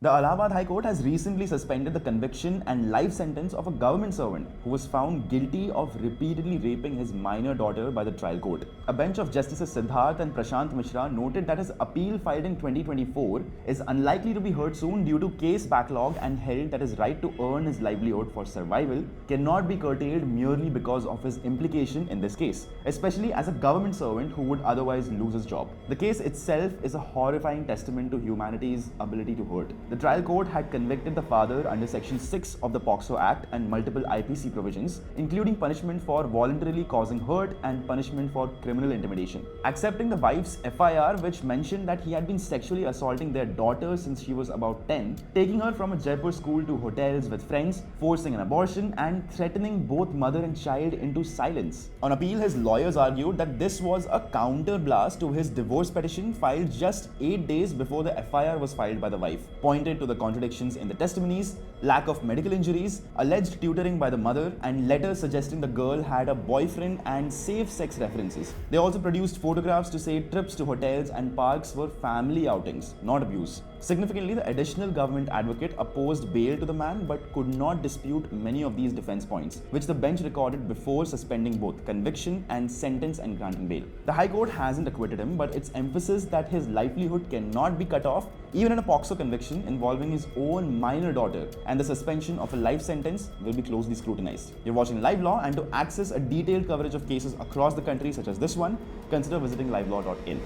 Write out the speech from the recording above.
The Allahabad High Court has recently suspended the conviction and life sentence of a government servant who was found guilty of repeatedly raping his minor daughter by the trial court. A bench of Justices Siddharth and Prashant Mishra noted that his appeal filed in 2024 is unlikely to be heard soon due to case backlog, and held that his right to earn his livelihood for survival cannot be curtailed merely because of his implication in this case, especially as a government servant who would otherwise lose his job. The case itself is a horrifying testament to humanity's ability to hurt. The trial court had convicted the father under Section 6 of the POCSO Act and multiple IPC provisions, including punishment for voluntarily causing hurt and punishment for criminal intimidation. Accepting the wife's FIR, which mentioned that he had been sexually assaulting their daughter since she was about 10, taking her from a Jaipur school to hotels with friends, forcing an abortion, and threatening both mother and child into silence. On appeal, his lawyers argued that this was a counterblast to his divorce petition filed just 8 days before the FIR was filed by the wife, pointed to the contradictions in the testimonies, lack of medical injuries, alleged tutoring by the mother, and letters suggesting the girl had a boyfriend, and safe sex references. They also produced photographs to say trips to hotels and parks were family outings, not abuse. Significantly, the additional government advocate opposed bail to the man but could not dispute many of these defense points, which the bench recorded before suspending both conviction and sentence and granting bail. The High Court hasn't acquitted him, but its emphasis that his livelihood cannot be cut off even in a POCSO conviction involving his own minor daughter, and the suspension of a life sentence will be closely scrutinized. You're watching Live Law, and to access a detailed coverage of cases across the country such as this one, consider visiting livelaw.in.